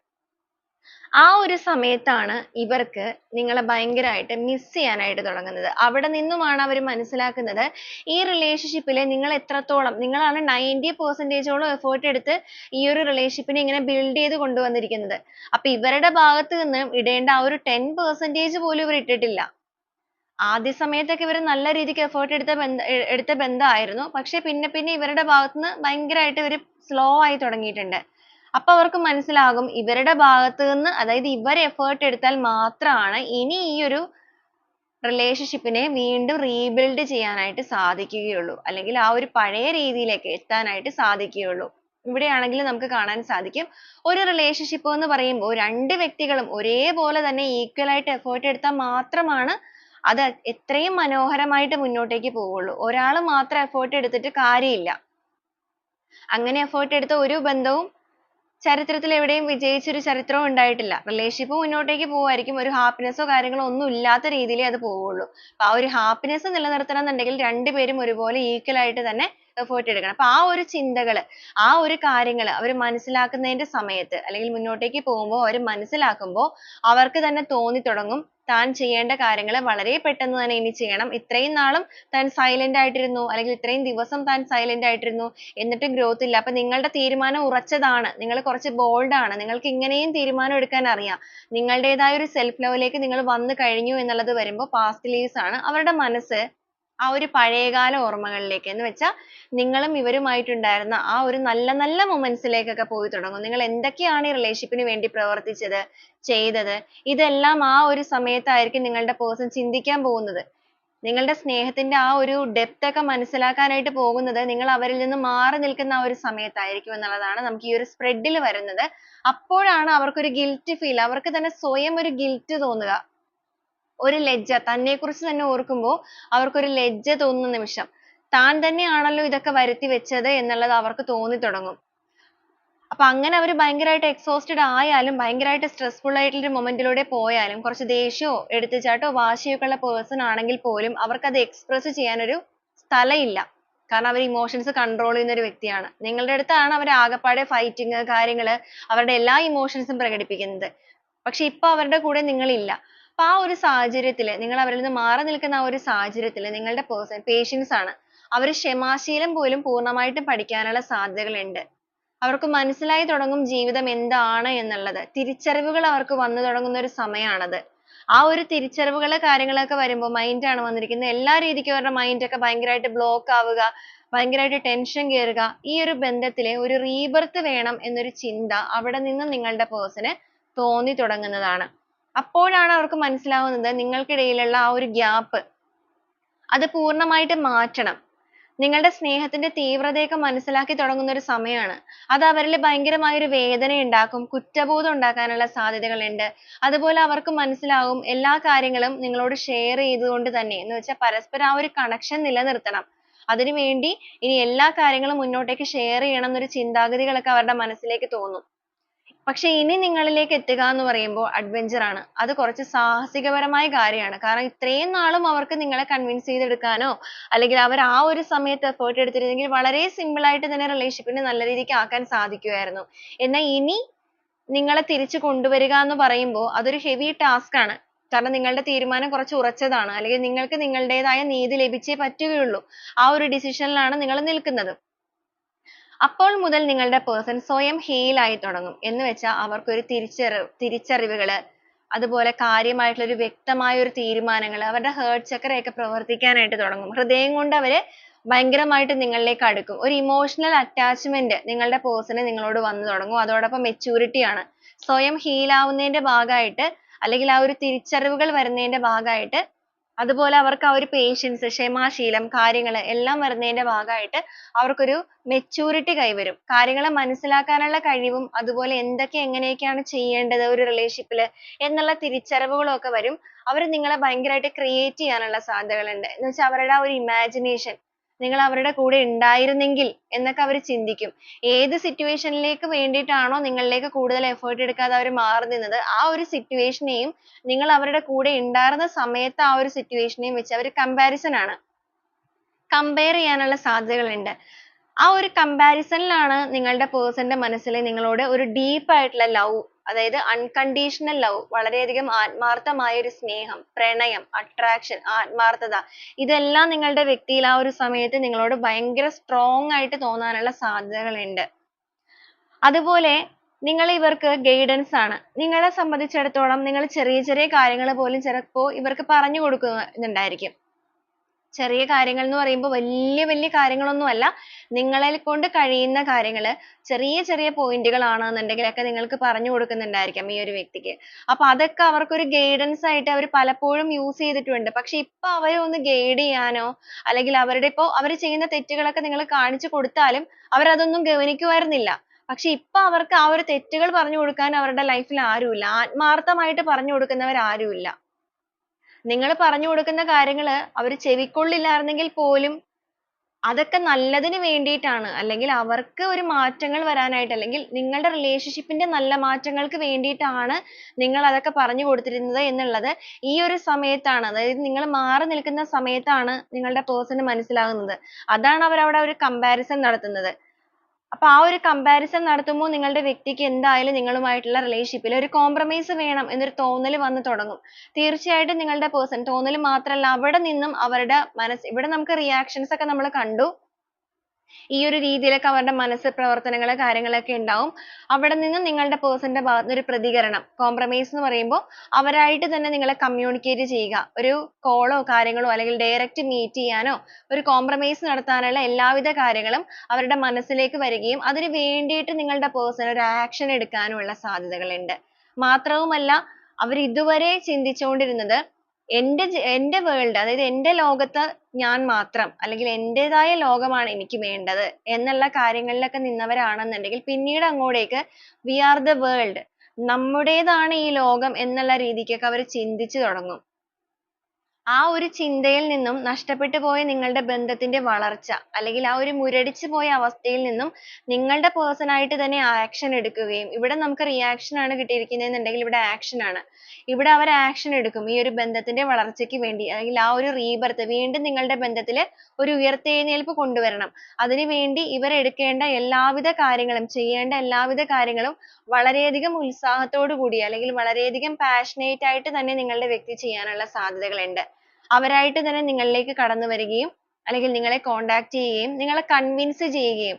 ആ ഒരു സമയത്താണ് ഇവർക്ക് നിങ്ങളെ ഭയങ്കരമായിട്ട് മിസ് ചെയ്യാനായിട്ട് തുടങ്ങുന്നത്. അവിടെ നിന്നുമാണ് അവർ മനസ്സിലാക്കുന്നത് ഈ റിലേഷൻഷിപ്പിൽ നിങ്ങൾ എത്രത്തോളം, നിങ്ങളാണ് 90% എഫേർട്ട് എടുത്ത് ഈ ഒരു റിലേഷൻഷിപ്പിനെ ഇങ്ങനെ ബിൽഡ് ചെയ്ത് കൊണ്ടുവന്നിരിക്കുന്നത്. അപ്പൊ ഇവരുടെ ഭാഗത്ത് നിന്ന് ഇടേണ്ട ആ ഒരു 10% പോലും ഇവർ ഇട്ടിട്ടില്ല. ആദ്യ സമയത്തൊക്കെ ഇവർ നല്ല രീതിക്ക് എഫേർട്ട് എടുത്ത ബന്ധമായിരുന്നു. പക്ഷെ പിന്നെ ഇവരുടെ ഭാഗത്തുനിന്ന് ഭയങ്കരമായിട്ട് ഇവർ സ്ലോ ആയി തുടങ്ങിയിട്ടുണ്ട്. അപ്പൊ അവർക്ക് മനസ്സിലാകും ഇവരുടെ ഭാഗത്ത് നിന്ന്, അതായത് ഇവർ എഫേർട്ട് എടുത്താൽ മാത്രമാണ് ഇനി ഈ ഒരു റിലേഷൻഷിപ്പിനെ വീണ്ടും റീബിൽഡ് ചെയ്യാനായിട്ട് സാധിക്കുകയുള്ളൂ, അല്ലെങ്കിൽ ആ ഒരു പഴയ രീതിയിലേക്ക് എത്താനായിട്ട് സാധിക്കുകയുള്ളൂ. ഇവിടെയാണെങ്കിൽ നമുക്ക് കാണാൻ സാധിക്കും ഒരു റിലേഷൻഷിപ്പ് എന്ന് പറയുമ്പോൾ രണ്ട് വ്യക്തികളും ഒരേപോലെ തന്നെ ഈക്വൽ ആയിട്ട് എഫേർട്ട് എടുത്താൽ മാത്രമാണ് അത് എത്രയും മനോഹരമായിട്ട് മുന്നോട്ടേക്ക് പോവുള്ളൂ. ഒരാൾ മാത്രം എഫേർട്ട് എടുത്തിട്ട് കാര്യമില്ല. അങ്ങനെ എഫേർട്ട് എടുത്ത ഒരു ബന്ധവും ചരിത്രത്തിൽ എവിടെയും വിജയിച്ചൊരു ചരിത്രവും ഉണ്ടായിട്ടില്ല. റിലേഷൻഷിപ്പ് മുന്നോട്ടേക്ക് പോവുമായിരിക്കും, ഒരു ഹാപ്പിനെസ്സോ കാര്യങ്ങളോ ഒന്നും ഇല്ലാത്ത രീതിയിലേ അത് പോവുള്ളൂ. അപ്പൊ ആ ഒരു ഹാപ്പിനെസ് നിലനിർത്തണം എന്നുണ്ടെങ്കിൽ രണ്ടുപേരും ഒരുപോലെ ഈക്വൽ ആയിട്ട് തന്നെ എഫേർട്ട് എടുക്കണം. അപ്പൊ ആ ഒരു ചിന്തകള്, ആ ഒരു കാര്യങ്ങള് അവർ മനസ്സിലാക്കുന്നതിന്റെ സമയത്ത്, അല്ലെങ്കിൽ മുന്നോട്ടേക്ക് പോകുമ്പോൾ അവർ മനസ്സിലാക്കുമ്പോൾ അവർക്ക് തന്നെ തോന്നി തുടങ്ങും താൻ ചെയ്യേണ്ട കാര്യങ്ങൾ വളരെ പെട്ടെന്ന് തന്നെ ഇനി ചെയ്യണം. ഇത്രയും നാളും താൻ സൈലന്റ് ആയിട്ടിരുന്നു, അല്ലെങ്കിൽ ഇത്രയും ദിവസം താൻ സൈലന്റ് ആയിട്ടിരുന്നു, എന്നിട്ടും ഗ്രോത്ത് ഇല്ല. അപ്പൊ നിങ്ങളുടെ തീരുമാനം ഉറച്ചതാണ്, നിങ്ങൾ കുറച്ച് ബോൾഡ് ആണ്, നിങ്ങൾക്ക് ഇങ്ങനെയും തീരുമാനം എടുക്കാൻ അറിയാം, നിങ്ങളുടേതായ ഒരു സെൽഫ് ലെവലിലേക്ക് നിങ്ങൾ വന്നു കഴിഞ്ഞു എന്നുള്ളത് വരുമ്പോൾ പാസ്റ്റ് ലീവ്സ് ആണ് അവരുടെ മനസ്സ് ആ ഒരു പഴയകാല ഓർമ്മകളിലേക്ക്, എന്ന് വെച്ചാൽ നിങ്ങളും ഇവരുമായിട്ടുണ്ടായിരുന്ന ആ ഒരു നല്ല നല്ല മൊമെന്റ്സിലേക്കൊക്കെ പോയി തുടങ്ങും. നിങ്ങൾ എന്തൊക്കെയാണ് ഈ റിലേഷൻഷിപ്പിന് വേണ്ടി പ്രവർത്തിച്ചത്, ചെയ്തത്, ഇതെല്ലാം ആ ഒരു സമയത്തായിരിക്കും നിങ്ങളുടെ പേഴ്സൺ ചിന്തിക്കാൻ പോകുന്നത്. നിങ്ങളുടെ സ്നേഹത്തിന്റെ ആ ഒരു ഡെപ്ത് ഒക്കെ മനസ്സിലാക്കാനായിട്ട് പോകുന്നത് നിങ്ങൾ അവരിൽ നിന്ന് മാറി നിൽക്കുന്ന ആ ഒരു സമയത്തായിരിക്കും എന്നുള്ളതാണ് നമുക്ക് ഈ ഒരു സ്പ്രെഡിൽ വരുന്നത്. അപ്പോഴാണ് അവർക്കൊരു ഗിൽറ്റ് ഫീൽ, അവർക്ക് തന്നെ സ്വയം ഒരു ഗിൽറ്റ് തോന്നുക, ഒരു ലജ്ജ, തന്നെക്കുറിച്ച് തന്നെ ഓർക്കുമ്പോൾ അവർക്കൊരു ലജ്ജ തോന്നുന്ന നിമിഷം, താൻ തന്നെയാണല്ലോ ഇതൊക്കെ വരുത്തി വെച്ചത് എന്നുള്ളത് അവർക്ക് തോന്നി തുടങ്ങും. അപ്പൊ അങ്ങനെ അവർ ഭയങ്കരമായിട്ട് എക്സോസ്റ്റഡ് ആയാലും, ഭയങ്കരമായിട്ട് സ്ട്രെസ്ഫുൾ ആയിട്ടുള്ള ഒരു മൊമെന്റിലൂടെ പോയാലും, കുറച്ച് ദേഷ്യമോ എടുത്തുചാട്ടോ വാശിയൊക്കെ ഉള്ള പേഴ്സൺ ആണെങ്കിൽ പോലും അവർക്ക് അത് എക്സ്പ്രസ് ചെയ്യാൻ ഒരു സ്ഥലമില്ല. കാരണം അവർ ഇമോഷൻസ് കൺട്രോൾ ചെയ്യുന്ന ഒരു വ്യക്തിയാണ്. നിങ്ങളുടെ അടുത്താണ് അവർ ആകപ്പാടെ ഫൈറ്റിങ് കാര്യങ്ങള്, അവരുടെ എല്ലാ ഇമോഷൻസും പ്രകടിപ്പിക്കുന്നത്. പക്ഷെ ഇപ്പൊ അവരുടെ കൂടെ നിങ്ങളില്ല. അപ്പൊ ആ ഒരു സാഹചര്യത്തില്, നിങ്ങൾ അവരിൽ നിന്ന് മാറി നിൽക്കുന്ന ആ ഒരു സാഹചര്യത്തില് നിങ്ങളുടെ പേഴ്സൺ പേഷ്യൻസ് ആണ്. അവർ ക്ഷമാശീലം പോലും പൂർണ്ണമായിട്ടും പഠിക്കാനുള്ള സാധ്യതകളുണ്ട്. അവർക്ക് മനസ്സിലായി തുടങ്ങും ജീവിതം എന്താണ് എന്നുള്ളത്. തിരിച്ചറിവുകൾ അവർക്ക് വന്നു തുടങ്ങുന്ന ഒരു സമയമാണത്. ആ ഒരു തിരിച്ചറിവുകള് കാര്യങ്ങളൊക്കെ വരുമ്പോൾ mind ആണ് വന്നിരിക്കുന്നത്. എല്ലാ രീതിക്കും അവരുടെ mind ഒക്കെ ഭയങ്കരമായിട്ട് block ആവുക, ഭയങ്കരമായിട്ട് tension കേറുക. ഈ ഒരു ബന്ധത്തില് ഒരു rebirth വേണം എന്നൊരു ചിന്ത അവിടെ നിന്നും നിങ്ങളുടെ person ന് തോന്നി തുടങ്ങുന്നതാണ്. അപ്പോഴാണ് അവർക്ക് മനസ്സിലാവുന്നത് നിങ്ങൾക്കിടയിലുള്ള ആ ഒരു gap അത് പൂർണ്ണമായിട്ട് മാറ്റണം. നിങ്ങളുടെ സ്നേഹത്തിന്റെ തീവ്രതയൊക്കെ മനസ്സിലാക്കി തുടങ്ങുന്ന ഒരു സമയമാണ്. അത് അവരിൽ ഭയങ്കരമായ ഒരു വേദന ഉണ്ടാക്കും, കുറ്റബോധം ഉണ്ടാക്കാനുള്ള സാധ്യതകളുണ്ട്. അതുപോലെ അവർക്ക് മനസ്സിലാവും എല്ലാ കാര്യങ്ങളും നിങ്ങളോട് ഷെയർ ചെയ്തുകൊണ്ട് തന്നെ, എന്ന് വെച്ചാൽ പരസ്പരം ആ ഒരു കണക്ഷൻ നിലനിർത്തണം. അതിനുവേണ്ടി ഇനി എല്ലാ കാര്യങ്ങളും മുന്നോട്ടേക്ക് ഷെയർ ചെയ്യണം എന്നൊരു ചിന്താഗതികളൊക്കെ അവരുടെ മനസ്സിലേക്ക് തോന്നും. പക്ഷെ ഇനി നിങ്ങളിലേക്ക് എത്തുക എന്ന് പറയുമ്പോൾ adventure ആണ്. അത് കുറച്ച് സാഹസികപരമായ കാര്യമാണ്. കാരണം ഇത്രയും നാളും അവർക്ക് നിങ്ങളെ convince ചെയ്തെടുക്കാനോ, അല്ലെങ്കിൽ അവർ ആ ഒരു സമയത്ത് effort എടുത്തിരുന്നെങ്കിൽ വളരെ simple ആയിട്ട് തന്നെ relationship നെ നല്ല രീതിക്ക് ആക്കാൻ സാധിക്കുമായിരുന്നു. എന്നാൽ ഇനി നിങ്ങളെ തിരിച്ചു കൊണ്ടുവരിക എന്ന് പറയുമ്പോൾ അതൊരു heavy task ആണ്. കാരണം നിങ്ങളുടെ തീരുമാനം കുറച്ച് ഉറച്ചതാണ്, അല്ലെങ്കിൽ നിങ്ങൾക്ക് നിങ്ങളുടേതായ നീതി ലഭിച്ചേ പറ്റുകയുള്ളൂ. ആ ഒരു decision ലാണ് നിങ്ങൾ നിൽക്കുന്നത്. അപ്പോൾ മുതൽ നിങ്ങളുടെ person സ്വയം heal ആയി തുടങ്ങും. എന്ന് വെച്ചാൽ അവർക്ക് ഒരു തിരിച്ചറിവുകള്, അതുപോലെ കാര്യമായിട്ടുള്ള ഒരു വ്യക്തമായ ഒരു തീരുമാനങ്ങൾ, അവരുടെ heart ചക്രയൊക്കെ പ്രവർത്തിക്കാനായിട്ട് തുടങ്ങും. ഹൃദയം കൊണ്ട് അവര് ഭയങ്കരമായിട്ട് നിങ്ങളിലേക്ക് അടുക്കും. ഒരു ഇമോഷണൽ അറ്റാച്ച്മെന്റ് നിങ്ങളുടെ പേഴ്സണ് നിങ്ങളോട് വന്നു തുടങ്ങും. അതോടൊപ്പം മെച്യൂരിറ്റി ആണ്. സ്വയം ഹീൽ ആവുന്നതിന്റെ ഭാഗമായിട്ട് അല്ലെങ്കിൽ ആ ഒരു തിരിച്ചറിവുകൾ വരുന്നതിന്റെ ഭാഗമായിട്ട് അതുപോലെ അവർക്ക് ആ ഒരു പേഷ്യൻസ്, ക്ഷമാശീലം, കാര്യങ്ങൾ എല്ലാം വരുന്നതിന്റെ ഭാഗമായിട്ട് അവർക്കൊരു മെച്യൂരിറ്റി കൈവരും. കാര്യങ്ങളെ മനസ്സിലാക്കാനുള്ള കഴിവും അതുപോലെ എന്തൊക്കെ എങ്ങനെയൊക്കെയാണ് ചെയ്യേണ്ടത് ഒരു റിലേഷൻഷിപ്പിൽ എന്നുള്ള തിരിച്ചറിവുകളും ഒക്കെ വരും. അവർ നിങ്ങളെ ഭയങ്കരമായിട്ട് ക്രിയേറ്റ് ചെയ്യാനുള്ള സാധ്യതകളുണ്ട്. എന്ന് വെച്ചാൽ അവരുടെ ആ ഒരു ഇമാജിനേഷൻ നിങ്ങൾ അവരുടെ കൂടെ ഉണ്ടായിരുന്നെങ്കിൽ എന്നൊക്കെ അവർ ചിന്തിക്കും. ഏത് സിറ്റുവേഷനിലേക്ക് വേണ്ടിയിട്ടാണോ നിങ്ങളിലേക്ക് കൂടുതൽ എഫേർട്ട് എടുക്കാതെ അവർ മാറി നിന്നത്, ആ ഒരു സിറ്റുവേഷനെയും നിങ്ങൾ അവരുടെ കൂടെ ഉണ്ടായിരുന്ന സമയത്ത് ആ ഒരു സിറ്റുവേഷനെയും വെച്ച് അവർ കമ്പാരിസൺ ആണ്. കമ്പയർ ചെയ്യാനുള്ള സാധ്യതകളുണ്ട്. ആ ഒരു കമ്പാരിസണിലാണ് നിങ്ങളുടെ പേഴ്സന്റെ മനസ്സിൽ നിങ്ങളോട് ഒരു ഡീപ്പ് ആയിട്ടുള്ള ലവ്, അതായത് അൺകണ്ടീഷണൽ ലവ്, വളരെയധികം ആത്മാർത്ഥമായ ഒരു സ്നേഹം, പ്രണയം, അട്രാക്ഷൻ, ആത്മാർത്ഥത, ഇതെല്ലാം നിങ്ങളുടെ വ്യക്തിയിൽ ആ ഒരു സമയത്ത് നിങ്ങളോട് ഭയങ്കര സ്ട്രോങ് ആയിട്ട് തോന്നാനുള്ള സാധ്യതകളുണ്ട്. അതുപോലെ നിങ്ങൾ ഇവർക്ക് ഗൈഡൻസ് ആണ്. നിങ്ങളെ സംബന്ധിച്ചിടത്തോളം നിങ്ങൾ ചെറിയ ചെറിയ കാര്യങ്ങൾ പോലും ചിലപ്പോൾ ഇവർക്ക് പറഞ്ഞു കൊടുക്കുന്നുണ്ടായിരിക്കും. ചെറിയ കാര്യങ്ങൾ എന്ന് പറയുമ്പോൾ വലിയ വലിയ കാര്യങ്ങളൊന്നുമല്ല. നിങ്ങളെ കൊണ്ട് കഴിയുന്ന കാര്യങ്ങൾ, ചെറിയ ചെറിയ പോയിന്റുകൾ ആണെന്നുണ്ടെങ്കിലൊക്കെ നിങ്ങൾക്ക് പറഞ്ഞു കൊടുക്കുന്നുണ്ടായിരിക്കാം ഈ ഒരു വ്യക്തിക്ക്. അപ്പൊ അതൊക്കെ അവർക്കൊരു ഗൈഡൻസ് ആയിട്ട് അവർ പലപ്പോഴും യൂസ് ചെയ്തിട്ടുണ്ട്. പക്ഷെ ഇപ്പൊ അവരെ ഒന്ന് ഗൈഡ് ചെയ്യാനോ അല്ലെങ്കിൽ അവരുടെ ഇപ്പോ അവർ ചെയ്യുന്ന തെറ്റുകളൊക്കെ നിങ്ങൾ കാണിച്ചു കൊടുത്താലും അവരതൊന്നും ഗൗനിക്കുമായിരുന്നില്ല. പക്ഷെ ഇപ്പൊ അവർക്ക് ആ ഒരു തെറ്റുകൾ പറഞ്ഞു കൊടുക്കാൻ അവരുടെ ലൈഫിൽ ആരുമില്ല. ആത്മാർത്ഥമായിട്ട് പറഞ്ഞു കൊടുക്കുന്നവർ ആരുമില്ല. നിങ്ങൾ പറഞ്ഞു കൊടുക്കുന്ന കാര്യങ്ങൾ അവർ ചെവിക്കൊള്ളില്ലായിരുന്നെങ്കിൽ പോലും അതൊക്കെ നല്ലതിന് വേണ്ടിയിട്ടാണ്, അല്ലെങ്കിൽ അവർക്ക് ഒരു മാറ്റങ്ങൾ വരാനായിട്ട്, അല്ലെങ്കിൽ നിങ്ങളുടെ റിലേഷൻഷിപ്പിന്റെ നല്ല മാറ്റങ്ങൾക്ക് വേണ്ടിയിട്ടാണ് നിങ്ങൾ അതൊക്കെ പറഞ്ഞു കൊടുത്തിരുന്നത് എന്നുള്ളത് ഈ ഒരു സമയത്താണ്, അതായത് നിങ്ങൾ മാറി നിൽക്കുന്ന സമയത്താണ് നിങ്ങളുടെ പേഴ്സണ് മനസ്സിലാകുന്നത്. അതാണ് അവർ അവിടെ ഒരു കമ്പാരിസൺ നടത്തുന്നത്. അപ്പൊ ആ ഒരു കമ്പാരിസൺ നടത്തുമ്പോൾ നിങ്ങളുടെ വ്യക്തിക്ക് എന്തായാലും നിങ്ങളുമായിട്ടുള്ള റിലേഷൻഷിപ്പിൽ ഒരു കോംപ്രമൈസ് വേണം എന്നൊരു തോന്നൽ വന്നു തുടങ്ങും. തീർച്ചയായിട്ടും നിങ്ങളുടെ പേഴ്സൺ തോന്നൽ മാത്രമല്ല, അവിടെ നിന്നും അവരുടെ മനസ്സ്, ഇവിടെ നമുക്ക് റിയാക്ഷൻസ് ഒക്കെ നമ്മൾ കണ്ടു. ഈ ഒരു രീതിയിലൊക്കെ അവരുടെ മനസ്സ് പ്രവർത്തനങ്ങൾ കാര്യങ്ങളൊക്കെ ഉണ്ടാവും. അവിടെ നിന്ന് നിങ്ങളുടെ പേഴ്സന്റെ ഭാഗത്ത് നിന്ന് ഒരു പ്രതികരണം, കോംപ്രമൈസ് എന്ന് പറയുമ്പോൾ അവരായിട്ട് തന്നെ നിങ്ങളെ കമ്മ്യൂണിക്കേറ്റ് ചെയ്യുക. ഒരു കോളോ കാര്യങ്ങളോ അല്ലെങ്കിൽ ഡയറക്റ്റ് മീറ്റ് ചെയ്യാനോ ഒരു കോംപ്രമൈസ് നടത്താനുള്ള എല്ലാവിധ കാര്യങ്ങളും അവരുടെ മനസ്സിലേക്ക് വരികയും അതിന് വേണ്ടിയിട്ട് നിങ്ങളുടെ പേഴ്സൺ ഒരു ആക്ഷൻ എടുക്കാനുമുള്ള സാധ്യതകളുണ്ട്. മാത്രവുമല്ല, അവർ ഇതുവരെ ചിന്തിച്ചുകൊണ്ടിരുന്നത് എന്റെ വേൾഡ്, അതായത് എന്റെ ലോകത്ത് ഞാൻ മാത്രം, അല്ലെങ്കിൽ എന്റേതായ ലോകമാണ് എനിക്ക് വേണ്ടത് എന്നുള്ള കാര്യങ്ങളിലൊക്കെ നിന്നവരാണെന്നുണ്ടെങ്കിൽ പിന്നീട് അങ്ങോട്ടേക്ക് we are the world, നമ്മുടേതാണ് ഈ ലോകം എന്നുള്ള രീതിക്കൊക്കെ അവർ ചിന്തിച്ചു തുടങ്ങും. ആ ഒരു ചിന്തയിൽ നിന്നും നഷ്ടപ്പെട്ടു പോയ നിങ്ങളുടെ ബന്ധത്തിന്റെ വളർച്ച, അല്ലെങ്കിൽ ആ ഒരു മുരടിച്ചു പോയ അവസ്ഥയിൽ നിന്നും നിങ്ങളുടെ പേഴ്സൺ ആയിട്ട് തന്നെ ആക്ഷൻ എടുക്കുകയും, ഇവിടെ നമുക്ക് റിയാക്ഷൻ ആണ് കിട്ടിയിരിക്കുന്നതെന്നുണ്ടെങ്കിൽ ഇവിടെ ആക്ഷൻ ആണ്. ഇവിടെ അവർ ആക്ഷൻ എടുക്കും ഈ ഒരു ബന്ധത്തിന്റെ വളർച്ചയ്ക്ക് വേണ്ടി, അല്ലെങ്കിൽ ആ ഒരു റീബർത്ത്, വീണ്ടും നിങ്ങളുടെ ബന്ധത്തിൽ ഒരു ഉയർത്തെഴുന്നേൽപ്പ് കൊണ്ടുവരണം. അതിനുവേണ്ടി ഇവർ എടുക്കേണ്ട എല്ലാവിധ കാര്യങ്ങളും, ചെയ്യേണ്ട എല്ലാവിധ കാര്യങ്ങളും വളരെയധികം ഉത്സാഹത്തോടു കൂടി അല്ലെങ്കിൽ വളരെയധികം പാഷനേറ്റ് ആയിട്ട് തന്നെ നിങ്ങളുടെ വ്യക്തി ചെയ്യാനുള്ള സാധ്യതകളുണ്ട്. അവരായിട്ട് തന്നെ നിങ്ങളിലേക്ക് കടന്നു വരികയും അല്ലെങ്കിൽ നിങ്ങളെ കോണ്ടാക്ട് ചെയ്യുകയും നിങ്ങളെ കൺവിൻസ് ചെയ്യുകയും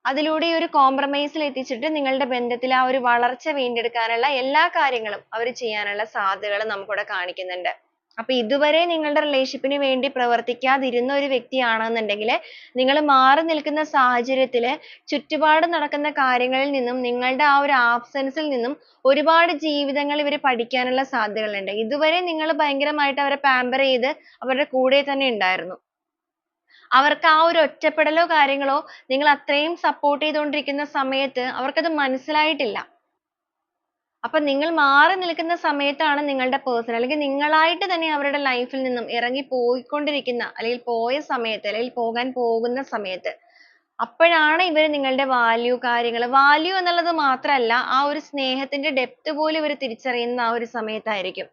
അതിലൂടെ ഒരു കോംപ്രമൈസിൽ എത്തിച്ചിട്ട് നിങ്ങളുടെ ബന്ധത്തിൽ ആ ഒരു വളർച്ച വീണ്ടെടുക്കാനുള്ള എല്ലാ കാര്യങ്ങളും അവർ ചെയ്യാനുള്ള സാധ്യതകൾ നമുക്കിവിടെ കാണിക്കുന്നുണ്ട്. അപ്പൊ ഇതുവരെ നിങ്ങളുടെ റിലേഷൻഷിപ്പിന് വേണ്ടി പ്രവർത്തിക്കാതിരുന്ന ഒരു വ്യക്തിയാണെന്നുണ്ടെങ്കിൽ നിങ്ങൾ മാറി നിൽക്കുന്ന സാഹചര്യത്തിൽ ചുറ്റുപാട് നടക്കുന്ന കാര്യങ്ങളിൽ നിന്നും നിങ്ങളുടെ ആ ഒരു ആബ്സെൻസിൽ നിന്നും ഒരുപാട് ജീവിതങ്ങൾ ഇവർ പഠിക്കാനുള്ള സാധ്യതകളുണ്ട്. ഇതുവരെ നിങ്ങൾ ഭയങ്കരമായിട്ട് അവരെ പാമ്പർ ചെയ്ത് അവരുടെ കൂടെ തന്നെ ഉണ്ടായിരുന്നു. അവർക്ക് ആ ഒരു ഒറ്റപ്പെടലോ കാര്യങ്ങളോ നിങ്ങൾ അത്രയും സപ്പോർട്ട് ചെയ്തുകൊണ്ടിരിക്കുന്ന സമയത്ത് അവർക്കത് മനസ്സിലായിട്ടില്ല. അപ്പൊ നിങ്ങൾ മാറി നിൽക്കുന്ന സമയത്താണ് നിങ്ങളുടെ പേഴ്സൺ, അല്ലെങ്കിൽ നിങ്ങളായിട്ട് തന്നെ അവരുടെ ലൈഫിൽ നിന്നും ഇറങ്ങി പോയിക്കൊണ്ടിരിക്കുന്ന, അല്ലെങ്കിൽ പോയ സമയത്ത്, അല്ലെങ്കിൽ പോകാൻ പോകുന്ന സമയത്ത് അപ്പോഴാണ് ഇവർ നിങ്ങളുടെ വാല്യൂ കാര്യങ്ങൾ, വാല്യൂ എന്നുള്ളത് മാത്രമല്ല ആ ഒരു സ്നേഹത്തിന്റെ ഡെപ്ത് പോലും ഇവർ തിരിച്ചറിയുന്ന ആ ഒരു സമയത്തായിരിക്കും.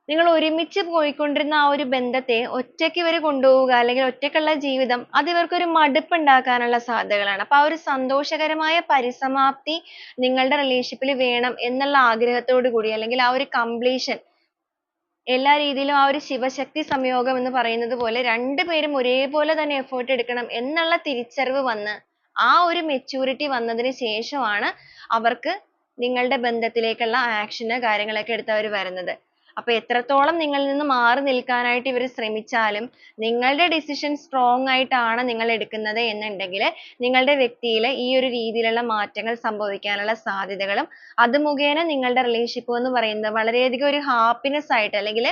നിങ്ങൾ ഒരുമിച്ച് പോയിക്കൊണ്ടിരുന്ന ആ ഒരു ബന്ധത്തെ ഒറ്റയ്ക്ക് ഇവർ കൊണ്ടുപോവുക, അല്ലെങ്കിൽ ഒറ്റയ്ക്കുള്ള ജീവിതം, അത് ഇവർക്കൊരു മടുപ്പ് ഉണ്ടാക്കാനുള്ള സാധ്യതകളാണ്. അപ്പൊ ആ ഒരു സന്തോഷകരമായ പരിസമാപ്തി നിങ്ങളുടെ റിലേഷൻഷിപ്പിൽ വേണം എന്നുള്ള ആഗ്രഹത്തോടു കൂടി, അല്ലെങ്കിൽ ആ ഒരു കംപ്ലീഷൻ എല്ലാ രീതിയിലും, ആ ഒരു ശിവശക്തി സംയോഗം എന്ന് പറയുന്നത് പോലെ രണ്ടുപേരും ഒരേപോലെ തന്നെ എഫേർട്ട് എടുക്കണം എന്നുള്ള തിരിച്ചറിവ് വന്ന് ആ ഒരു മെച്യൂരിറ്റി വന്നതിന് ശേഷമാണ് അവർക്ക് നിങ്ങളുടെ ബന്ധത്തിലേക്കുള്ള ആക്ഷൻ കാര്യങ്ങളൊക്കെ എടുത്ത് അവർ വരുന്നത്. അപ്പൊ എത്രത്തോളം നിങ്ങളിൽ നിന്ന് മാറി നിൽക്കാനായിട്ട് ഇവർ ശ്രമിച്ചാലും നിങ്ങളുടെ ഡിസിഷൻ സ്ട്രോങ് ആയിട്ടാണ് നിങ്ങൾ എടുക്കുന്നത് എന്നുണ്ടെങ്കിൽ നിങ്ങളുടെ വ്യക്തിയിൽ ഈ ഒരു രീതിയിലുള്ള മാറ്റങ്ങൾ സംഭവിക്കാനുള്ള സാധ്യതകളും അത് മുഖേന നിങ്ങളുടെ റിലേഷൻഷിപ്പ് എന്ന് പറയുന്നത് വളരെയധികം ഒരു ഹാപ്പിനെസ് ആയിട്ട് അല്ലെങ്കിൽ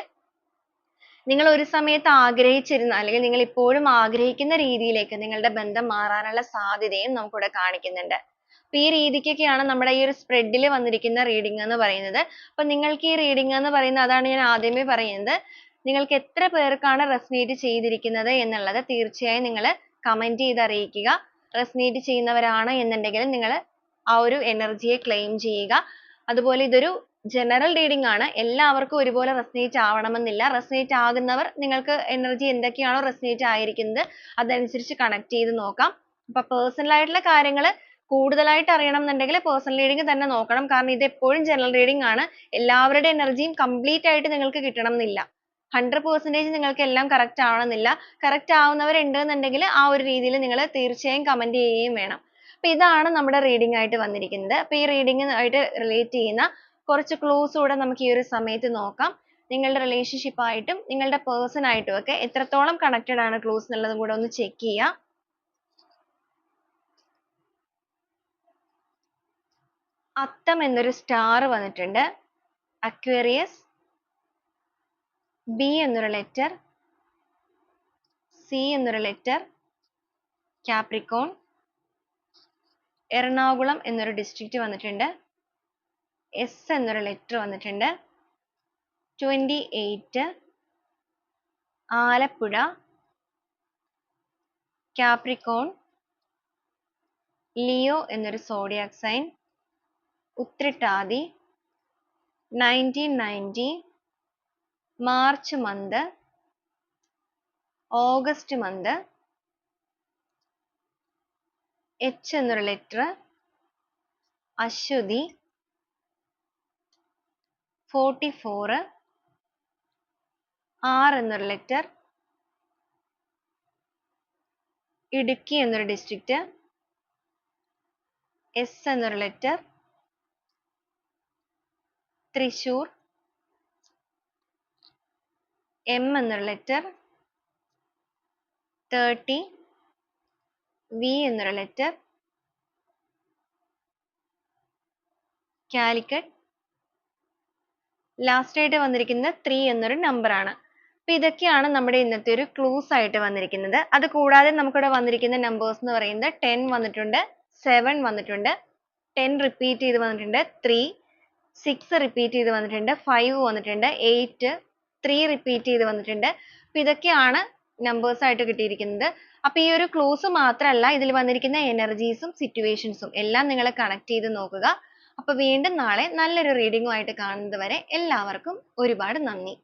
നിങ്ങൾ ഒരു സമയത്ത് ആഗ്രഹിച്ചിരുന്ന അല്ലെങ്കിൽ നിങ്ങൾ ഇപ്പോഴും ആഗ്രഹിക്കുന്ന രീതിയിലേക്ക് നിങ്ങളുടെ ബന്ധം മാറാനുള്ള സാധ്യതയും നമുക്കിവിടെ കാണിക്കുന്നുണ്ട്. അപ്പൊ ഈ രീതിക്കൊക്കെയാണ് നമ്മുടെ ഈ ഒരു സ്പ്രെഡിൽ വന്നിരിക്കുന്ന റീഡിംഗ് എന്ന് പറയുന്നത്. അപ്പൊ നിങ്ങൾക്ക് ഈ റീഡിംഗ് എന്ന് പറയുന്നത് അതാണ് ഞാൻ ആദ്യമേ പറയുന്നത്. നിങ്ങൾക്ക് എത്ര പേർക്കാണ് റെസനേറ്റ് ചെയ്തിരിക്കുന്നത് എന്നുള്ളത് തീർച്ചയായും നിങ്ങൾ കമന്റ് ചെയ്ത് അറിയിക്കുക. റെസനേറ്റ് ചെയ്യുന്നവരാണ് എന്നുണ്ടെങ്കിൽ നിങ്ങൾ ആ ഒരു എനർജിയെ ക്ലെയിം ചെയ്യുക. അതുപോലെ ഇതൊരു ജനറൽ റീഡിംഗ് ആണ്. എല്ലാവർക്കും ഒരുപോലെ റെസനേറ്റ് ആവണമെന്നില്ല. റെസനേറ്റ് ആകുന്നവർ നിങ്ങൾക്ക് എനർജി എന്തൊക്കെയാണോ റെസനേറ്റ് ആയിരിക്കുന്നത് അതനുസരിച്ച് കണക്ട് ചെയ്ത് നോക്കാം. അപ്പൊ പേഴ്സണൽ ആയിട്ടുള്ള കാര്യങ്ങൾ കൂടുതലായിട്ട് അറിയണം എന്നുണ്ടെങ്കിൽ പേഴ്സണൽ റീഡിംഗ് തന്നെ നോക്കണം. കാരണം ഇത് എപ്പോഴും ജനറൽ റീഡിംഗ് ആണ്. എല്ലാവരുടെ എനർജിയും കംപ്ലീറ്റ് ആയിട്ട് നിങ്ങൾക്ക് കിട്ടണം എന്നില്ല. 100% നിങ്ങൾക്ക് എല്ലാം കറക്റ്റ് ആവണമെന്നില്ല. കറക്റ്റ് ആവുന്നവരുണ്ട് എന്നുണ്ടെങ്കിൽ ആ ഒരു രീതിയിൽ നിങ്ങൾ തീർച്ചയായും കമന്റ് ചെയ്യുകയും വേണം. അപ്പൊ ഇതാണ് നമ്മുടെ റീഡിംഗ് ആയിട്ട് വന്നിരിക്കുന്നത്. അപ്പൊ ഈ റീഡിംഗ് ആയിട്ട് റിലേറ്റ് ചെയ്യുന്ന കുറച്ച് ക്ലൂസ് കൂടെ നമുക്ക് ഈ ഒരു സമയത്ത് നോക്കാം. നിങ്ങളുടെ റിലേഷൻഷിപ്പ് ആയിട്ടും നിങ്ങളുടെ പേഴ്സൺ ആയിട്ടും ഒക്കെ എത്രത്തോളം കണക്റ്റഡ് ആണ് ക്ലൂസ് എന്നുള്ളതും കൂടെ ഒന്ന് ചെക്ക് ചെയ്യുക. അത്തം എന്നൊരു സ്റ്റാർ വന്നിട്ടുണ്ട്. അക്വേറിയസ്, ബി എന്നൊരു ലെറ്റർ, സി എന്നൊരു ലെറ്റർ, കാപ്രിക്കോൺ, എറണാകുളം എന്നൊരു ഡിസ്ട്രിക്റ്റ് വന്നിട്ടുണ്ട്. എസ് എന്നൊരു ലെറ്റർ വന്നിട്ടുണ്ട്. 28, ആലപ്പുഴ, കാപ്രിക്കോൺ, ലിയോ എന്നൊരു zodiac sign, Uthrattathi, 1990, March month, August month, H എന്നൊരു ലെറ്റർ, അശ്വതി, 44, ആർ എന്നൊരു ലെറ്റർ, ഇടുക്കി എന്നൊരു ഡിസ്ട്രിക്റ്റ്, എസ് എന്നൊരു ലെറ്റർ, തൃശൂർ, എം എന്നൊരു ലെറ്റർ, 30, വി എന്നൊരു ലെറ്റർ, കാലിക്കറ്റ്, ലാസ്റ്റ് ആയിട്ട് വന്നിരിക്കുന്നത് 3 എന്നൊരു നമ്പർ ആണ്. അപ്പൊ ഇതൊക്കെയാണ് നമ്മുടെ ഇന്നത്തെ ഒരു ക്ലൂസ് ആയിട്ട് വന്നിരിക്കുന്നത്. അത് കൂടാതെ നമുക്കിവിടെ വന്നിരിക്കുന്ന നമ്പേഴ്സ് എന്ന് പറയുന്നത് 10 വന്നിട്ടുണ്ട്, 7 വന്നിട്ടുണ്ട്, 10 റിപ്പീറ്റ് ചെയ്ത് വന്നിട്ടുണ്ട്, 3, 6 റിപ്പീറ്റ് ചെയ്ത് വന്നിട്ടുണ്ട്, 5 വന്നിട്ടുണ്ട്, 8, 3 റിപ്പീറ്റ് ചെയ്ത് വന്നിട്ടുണ്ട്. അപ്പൊ ഇതൊക്കെയാണ് നമ്പേഴ്സ് ആയിട്ട് കിട്ടിയിരിക്കുന്നത്. അപ്പൊ ഈ ഒരു ക്ലൂസ് മാത്രമല്ല ഇതിൽ വന്നിരിക്കുന്ന എനർജീസും സിറ്റുവേഷൻസും എല്ലാം നിങ്ങൾ കണക്ട് ചെയ്ത് നോക്കുക. അപ്പൊ വീണ്ടും നാളെ നല്ലൊരു റീഡിംഗുമായിട്ട് കാണുന്നത് വരെ എല്ലാവർക്കും ഒരുപാട് നന്ദി.